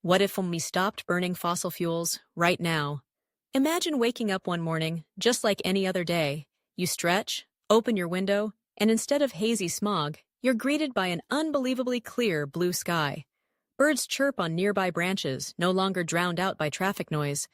What if we stopped burning fossil fuels right now? Imagine waking up one morning, just like any other day. You stretch, open your window, and instead of hazy smog, you're greeted by an unbelievably clear blue sky. Birds chirp on nearby branches, no longer drowned out by traffic noise.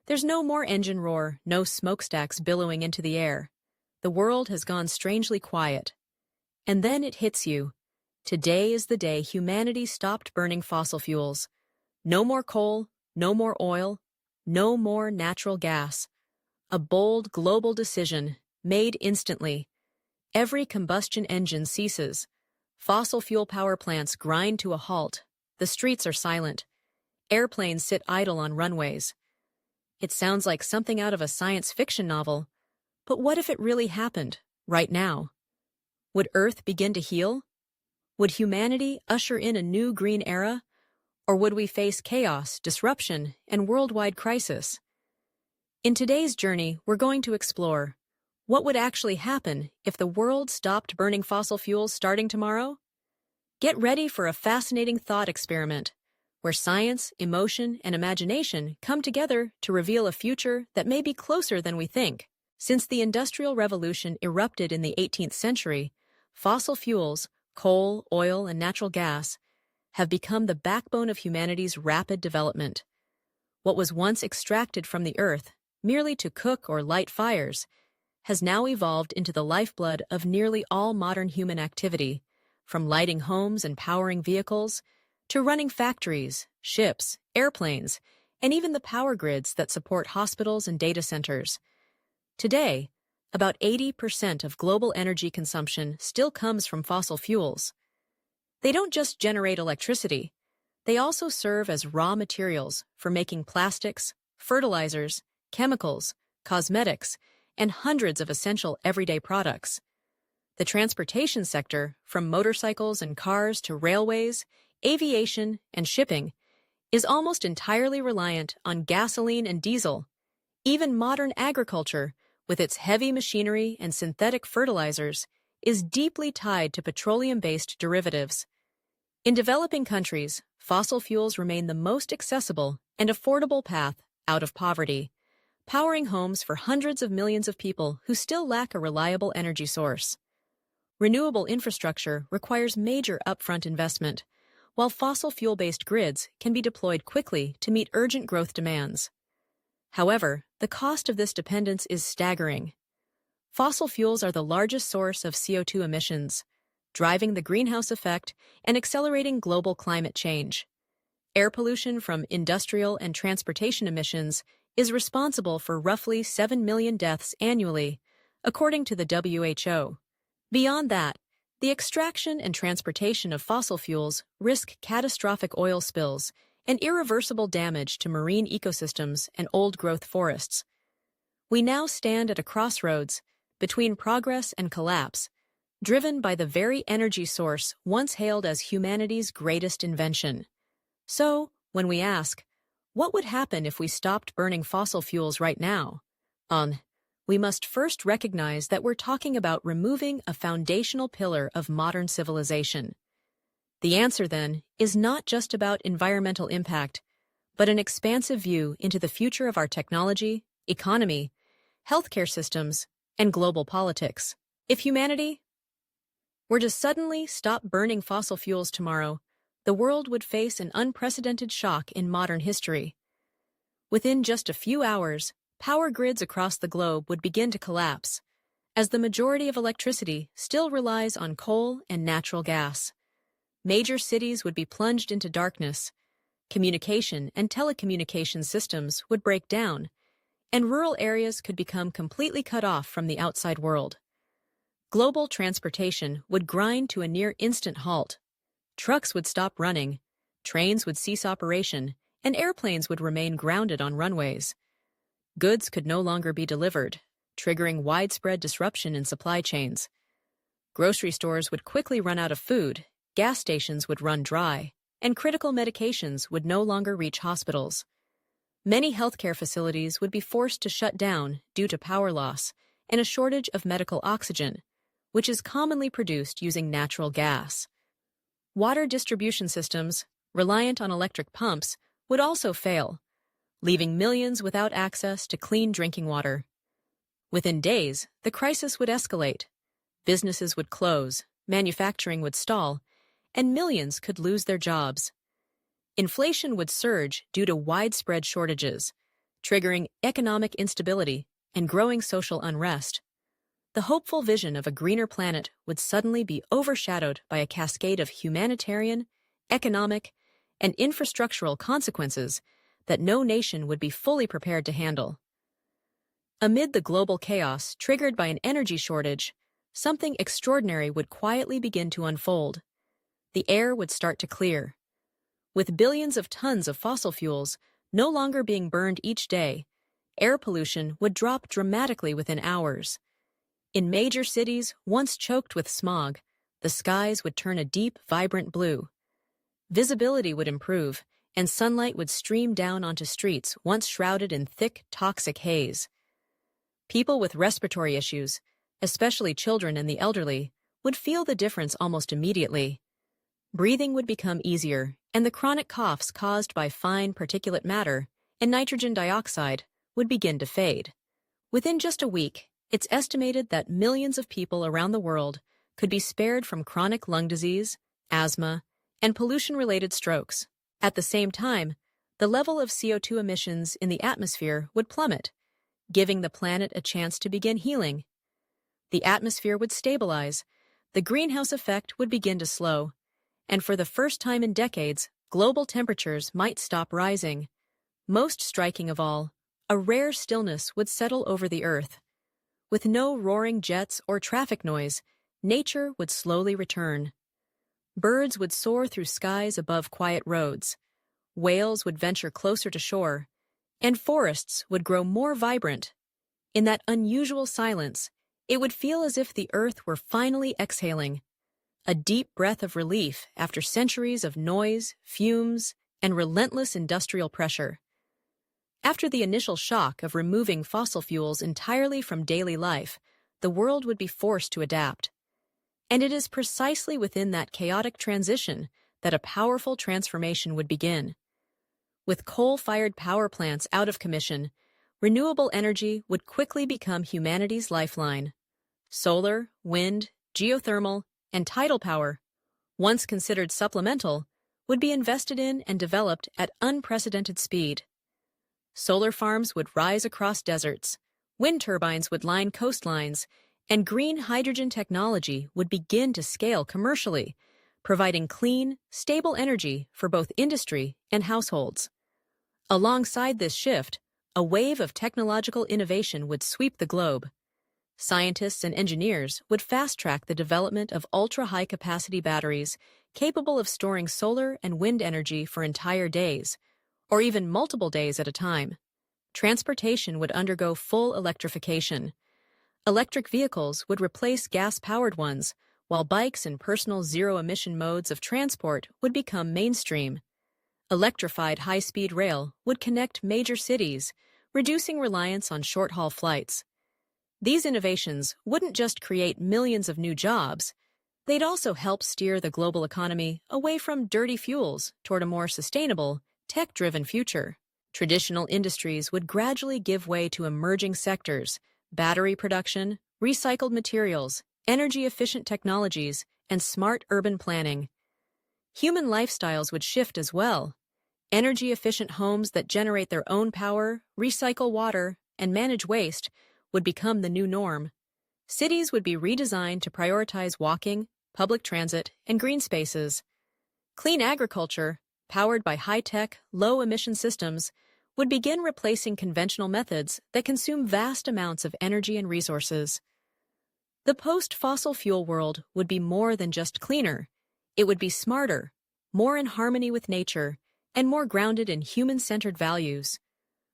There's no more engine roar, no smokestacks billowing into the air. The world has gone strangely quiet. And then it hits you. Today is the day humanity stopped burning fossil fuels. No more coal, no more oil, no more natural gas. A bold global decision, made instantly. Every combustion engine ceases. Fossil fuel power plants grind to a halt. The streets are silent. Airplanes sit idle on runways. It sounds like something out of a science fiction novel. But what if it really happened, right now? Would Earth begin to heal? Would humanity usher in a new green era? Or would we face chaos, disruption, and worldwide crisis? In today's journey, we're going to explore what would actually happen if the world stopped burning fossil fuels starting tomorrow? Get ready for a fascinating thought experiment, where science, emotion, and imagination come together to reveal a future that may be closer than we think. Since the Industrial Revolution erupted in the 18th century, fossil fuels, coal, oil, and natural gas, have become the backbone of humanity's rapid development. What was once extracted from the earth, merely to cook or light fires, has now evolved into the lifeblood of nearly all modern human activity, from lighting homes and powering vehicles, to running factories, ships, airplanes, and even the power grids that support hospitals and data centers. Today, about 80% of global energy consumption still comes from fossil fuels. They don't just generate electricity, they also serve as raw materials for making plastics, fertilizers, chemicals, cosmetics, and hundreds of essential everyday products. The transportation sector, from motorcycles and cars to railways, aviation, and shipping, is almost entirely reliant on gasoline and diesel. Even modern agriculture, with its heavy machinery and synthetic fertilizers, is deeply tied to petroleum-based derivatives. In developing countries, fossil fuels remain the most accessible and affordable path out of poverty, powering homes for hundreds of millions of people who still lack a reliable energy source. Renewable infrastructure requires major upfront investment, while fossil fuel-based grids can be deployed quickly to meet urgent growth demands. However, the cost of this dependence is staggering. Fossil fuels are the largest source of CO2 emissions, driving the greenhouse effect and accelerating global climate change. Air pollution from industrial and transportation emissions is responsible for roughly 7 million deaths annually, according to the WHO. Beyond that, the extraction and transportation of fossil fuels risk catastrophic oil spills and irreversible damage to marine ecosystems and old-growth forests. We now stand at a crossroads between progress and collapse, driven by the very energy source once hailed as humanity's greatest invention. So, when we ask, what would happen if we stopped burning fossil fuels right now? We must first recognize that we're talking about removing a foundational pillar of modern civilization. The answer, then, is not just about environmental impact, but an expansive view into the future of our technology, economy, healthcare systems, and global politics. If humanity were to suddenly stop burning fossil fuels tomorrow, the world would face an unprecedented shock in modern history. Within just a few hours, power grids across the globe would begin to collapse, as the majority of electricity still relies on coal and natural gas. Major cities would be plunged into darkness, communication and telecommunication systems would break down, and rural areas could become completely cut off from the outside world. Global transportation would grind to a near-instant halt. Trucks would stop running, trains would cease operation, and airplanes would remain grounded on runways. Goods could no longer be delivered, triggering widespread disruption in supply chains. Grocery stores would quickly run out of food, gas stations would run dry, and critical medications would no longer reach hospitals. Many healthcare facilities would be forced to shut down due to power loss and a shortage of medical oxygen, which is commonly produced using natural gas. Water distribution systems, reliant on electric pumps, would also fail, leaving millions without access to clean drinking water. Within days, the crisis would escalate. Businesses would close, manufacturing would stall, and millions could lose their jobs. Inflation would surge due to widespread shortages, triggering economic instability and growing social unrest. The hopeful vision of a greener planet would suddenly be overshadowed by a cascade of humanitarian, economic, and infrastructural consequences that no nation would be fully prepared to handle. Amid the global chaos triggered by an energy shortage, something extraordinary would quietly begin to unfold. The air would start to clear. With billions of tons of fossil fuels no longer being burned each day, air pollution would drop dramatically within hours. In major cities once choked with smog, the skies would turn a deep, vibrant blue. Visibility would improve, and sunlight would stream down onto streets once shrouded in thick, toxic haze. People with respiratory issues, especially children and the elderly, would feel the difference almost immediately. Breathing would become easier, and the chronic coughs caused by fine particulate matter and nitrogen dioxide would begin to fade. Within just a week, it's estimated that millions of people around the world could be spared from chronic lung disease, asthma, and pollution-related strokes. At the same time, the level of CO2 emissions in the atmosphere would plummet, giving the planet a chance to begin healing. The atmosphere would stabilize, the greenhouse effect would begin to slow, and for the first time in decades, global temperatures might stop rising. Most striking of all, a rare stillness would settle over the Earth. With no roaring jets or traffic noise, nature would slowly return. Birds would soar through skies above quiet roads. Whales would venture closer to shore, and forests would grow more vibrant. In that unusual silence, it would feel as if the Earth were finally exhaling, a deep breath of relief after centuries of noise, fumes, and relentless industrial pressure. After the initial shock of removing fossil fuels entirely from daily life, the world would be forced to adapt. And it is precisely within that chaotic transition that a powerful transformation would begin. With coal-fired power plants out of commission, renewable energy would quickly become humanity's lifeline. Solar, wind, geothermal, and tidal power, once considered supplemental, would be invested in and developed at unprecedented speed. Solar farms would rise across deserts, wind turbines would line coastlines, and green hydrogen technology would begin to scale commercially, providing clean, stable energy for both industry and households. Alongside this shift, a wave of technological innovation would sweep the globe. Scientists and engineers would fast-track the development of ultra-high-capacity batteries capable of storing solar and wind energy for entire days, or even multiple days at a time. Transportation would undergo full electrification. Electric vehicles would replace gas-powered ones, while bikes and personal zero-emission modes of transport would become mainstream. Electrified high-speed rail would connect major cities, reducing reliance on short-haul flights. These innovations wouldn't just create millions of new jobs, they'd also help steer the global economy away from dirty fuels toward a more sustainable, tech-driven future. Traditional industries would gradually give way to emerging sectors: battery production, recycled materials, energy-efficient technologies, and smart urban planning. Human lifestyles would shift as well. Energy-efficient homes that generate their own power, recycle water, and manage waste would become the new norm. Cities would be redesigned to prioritize walking, public transit, and green spaces. Clean agriculture, powered by high-tech, low-emission systems, would begin replacing conventional methods that consume vast amounts of energy and resources. The post-fossil fuel world would be more than just cleaner. It would be smarter, more in harmony with nature, and more grounded in human-centered values.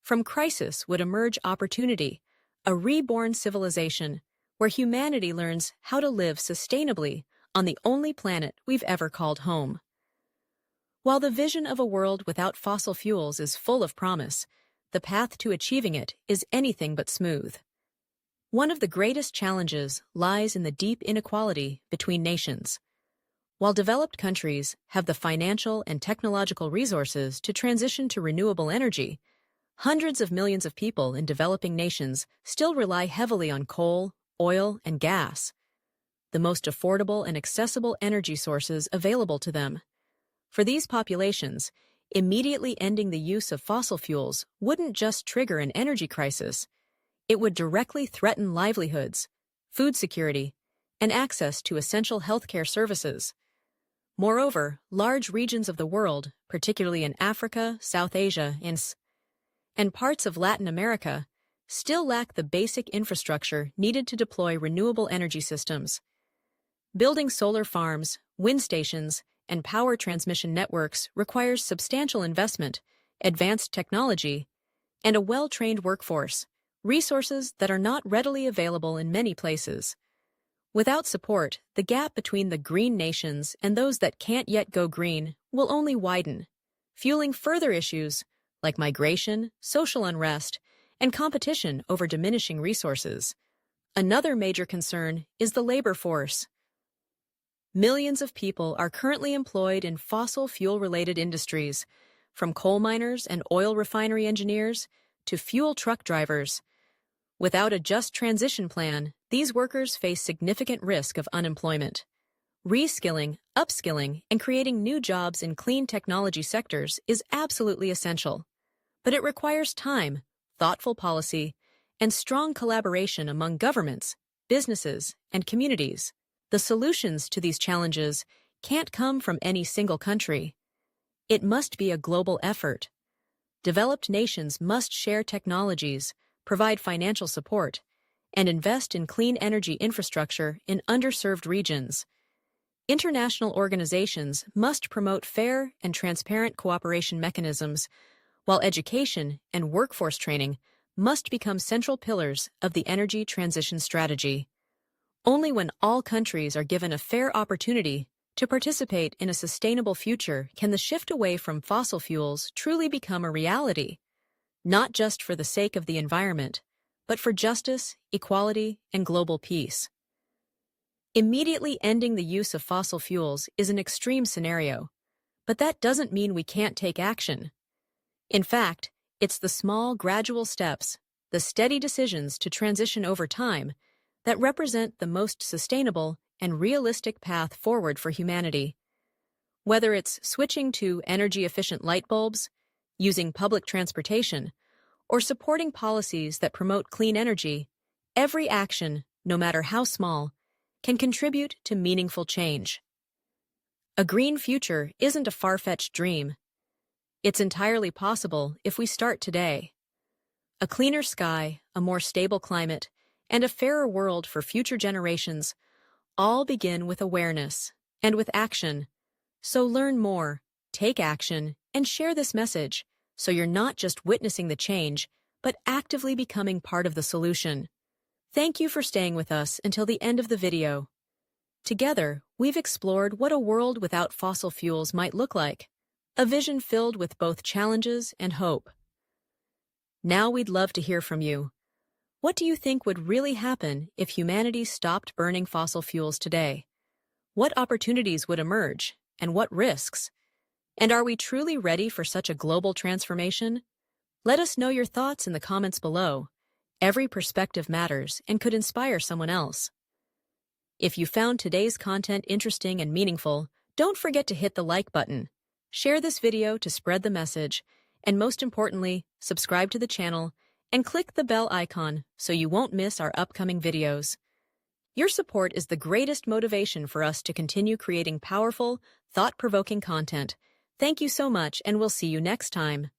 From crisis would emerge opportunity, a reborn civilization where humanity learns how to live sustainably on the only planet we've ever called home. While the vision of a world without fossil fuels is full of promise, the path to achieving it is anything but smooth. One of the greatest challenges lies in the deep inequality between nations. While developed countries have the financial and technological resources to transition to renewable energy, hundreds of millions of people in developing nations still rely heavily on coal, oil, and gas, the most affordable and accessible energy sources available to them. For these populations, immediately ending the use of fossil fuels wouldn't just trigger an energy crisis, it would directly threaten livelihoods, food security, and access to essential healthcare services. Moreover, large regions of the world, particularly in Africa, South Asia, and parts of Latin America, still lack the basic infrastructure needed to deploy renewable energy systems. Building solar farms, wind stations, and power transmission networks requires substantial investment, advanced technology, and a well-trained workforce, resources that are not readily available in many places. Without support, the gap between the green nations and those that can't yet go green will only widen, fueling further issues like migration, social unrest, and competition over diminishing resources. Another major concern is the labor force. Millions of people are currently employed in fossil fuel-related industries, from coal miners and oil refinery engineers to fuel truck drivers. Without a just transition plan, these workers face significant risk of unemployment. Reskilling, upskilling, and creating new jobs in clean technology sectors is absolutely essential. But it requires time, thoughtful policy, and strong collaboration among governments, businesses, and communities. The solutions to these challenges can't come from any single country. It must be a global effort. Developed nations must share technologies, provide financial support, and invest in clean energy infrastructure in underserved regions. International organizations must promote fair and transparent cooperation mechanisms, while education and workforce training must become central pillars of the energy transition strategy. Only when all countries are given a fair opportunity to participate in a sustainable future can the shift away from fossil fuels truly become a reality, not just for the sake of the environment, but for justice, equality, and global peace. Immediately ending the use of fossil fuels is an extreme scenario, but that doesn't mean we can't take action. In fact, it's the small, gradual steps, the steady decisions to transition over time, that represent the most sustainable and realistic path forward for humanity. Whether it's switching to energy-efficient light bulbs, using public transportation, or supporting policies that promote clean energy, every action, no matter how small, can contribute to meaningful change. A green future isn't a far-fetched dream. It's entirely possible if we start today. A cleaner sky, a more stable climate, and a fairer world for future generations all begin with awareness and with action. So learn more, take action, and share this message so you're not just witnessing the change, but actively becoming part of the solution. Thank you for staying with us until the end of the video. Together, we've explored what a world without fossil fuels might look like, a vision filled with both challenges and hope. Now we'd love to hear from you. What do you think would really happen if humanity stopped burning fossil fuels today? What opportunities would emerge, and what risks? And are we truly ready for such a global transformation? Let us know your thoughts in the comments below. Every perspective matters and could inspire someone else. If you found today's content interesting and meaningful, don't forget to hit the like button. Share this video to spread the message, and most importantly, subscribe to the channel and click the bell icon so you won't miss our upcoming videos. Your support is the greatest motivation for us to continue creating powerful, thought-provoking content. Thank you so much, and we'll see you next time.